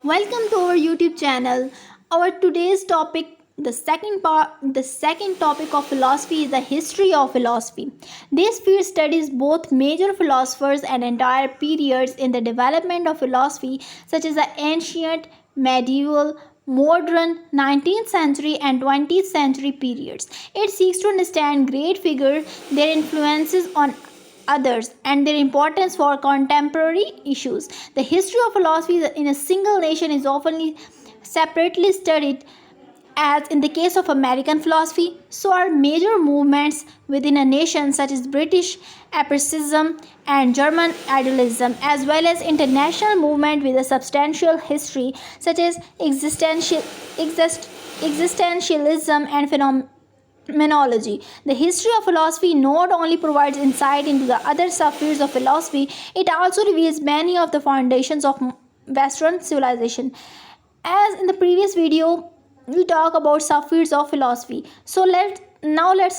Welcome to our YouTube channel. Our today's topic, the second topic of philosophy is the history of philosophy. This field studies both major philosophers and entire periods in the development of philosophy, such as the ancient, medieval, modern, 19th century, and 20th century periods. It seeks to understand great figures, their influences on others, and their importance for contemporary issues. The history of philosophy in a single nation is often separately studied, as in the case of American philosophy. So are major movements within a nation, such as British empiricism and German idealism, as well as international movement with a substantial history, such as existentialism and phenomenology. The history of philosophy not only provides insight into the other subfields of philosophy, it also reveals many of the foundations of Western civilization. As in the previous video, we talk about subfields of philosophy. So let's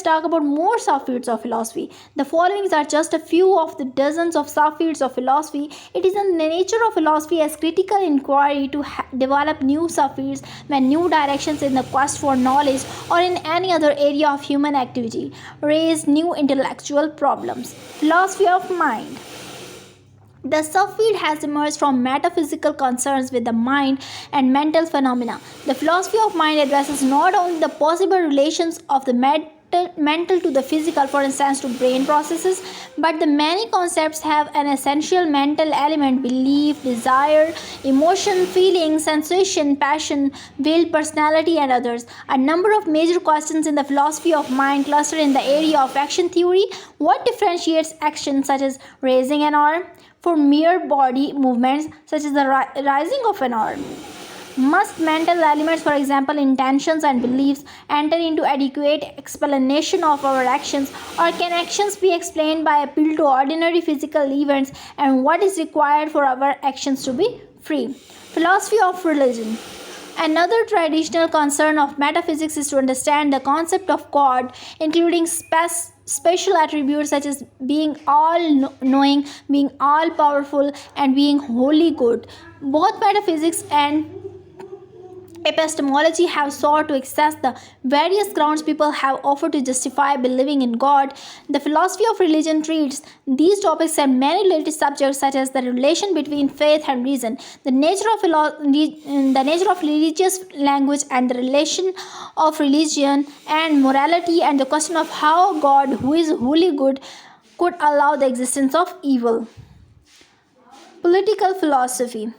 talk about more subfields of philosophy. The following are just a few of the dozens of subfields of philosophy. It is in the nature of philosophy as critical inquiry to develop new subfields when new directions in the quest for knowledge or in any other area of human activity raise new intellectual problems. Philosophy of mind. The subfield has emerged from metaphysical concerns with the mind and mental phenomena. The philosophy of mind addresses not only the possible relations of the mental to the physical, for instance, to brain processes, but the many concepts have an essential mental element: belief, desire, emotion, feeling, sensation, passion, will, personality, and others. A number of major questions in the philosophy of mind cluster in the area of action theory. What differentiates action, such as raising an arm, for mere body movements, such as the rising of an arm? Must mental elements, for example intentions and beliefs, enter into adequate explanation of our actions, or can actions be explained by appeal to ordinary physical events, and what is required for our actions to be free? Philosophy of religion. Another traditional concern of metaphysics is to understand the concept of God, including special attributes such as being all knowing, being all powerful, and being wholly good. Both metaphysics and epistemology have sought to access the various grounds people have offered to justify believing in God. The philosophy of religion treats these topics and many related subjects, such as the relation between faith and reason, the nature of religious language, and the relation of religion and morality, and the question of how God, who is wholly good, could allow the existence of evil. Political philosophy.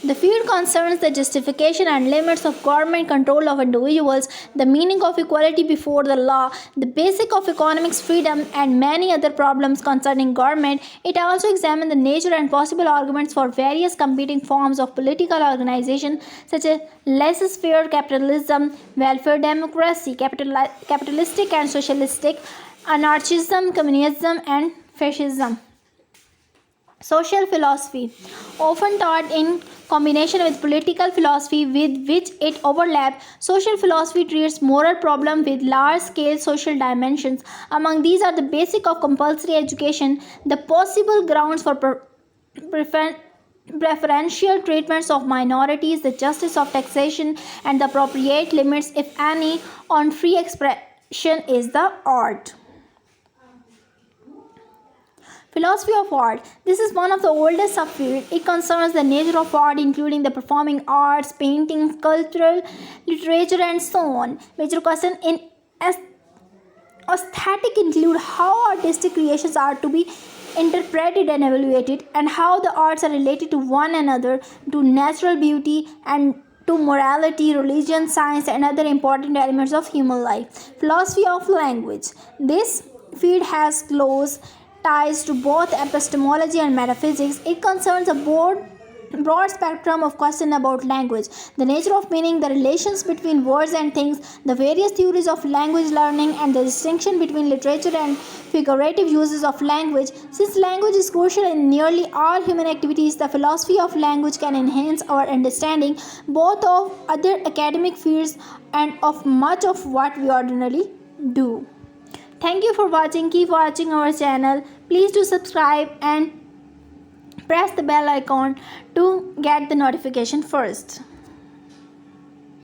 The field concerns the justification and limits of government control of individuals, the meaning of equality before the law, the basic of economics freedom, and many other problems concerning government. It also examines the nature and possible arguments for various competing forms of political organization, such as laissez-faire capitalism, welfare democracy, capitalistic and socialistic, anarchism, communism, and fascism. Social philosophy, often taught in combination with political philosophy with which it overlaps. Social philosophy treats moral problems with large-scale social dimensions. Among these are the basic of compulsory education, the possible grounds for preferential treatments of minorities, the justice of taxation, and the appropriate limits, if any, on free expression is the art. Philosophy of art. This is one of the oldest subfields. It concerns the nature of art, including the performing arts, painting, sculpture, literature, and so on. Major questions in aesthetic include how artistic creations are to be interpreted and evaluated, and how the arts are related to one another, to natural beauty, and to morality, religion, science, and other important elements of human life. Philosophy of language. This field has close ties to both epistemology and metaphysics. It concerns a broad spectrum of questions about language, the nature of meaning, the relations between words and things, the various theories of language learning, and the distinction between literature and figurative uses of language. Since language is crucial in nearly all human activities, the philosophy of language can enhance our understanding both of other academic fields and of much of what we ordinarily do. Thank you for watching. Keep watching our channel. Please do subscribe and Press the bell icon to get the notification first.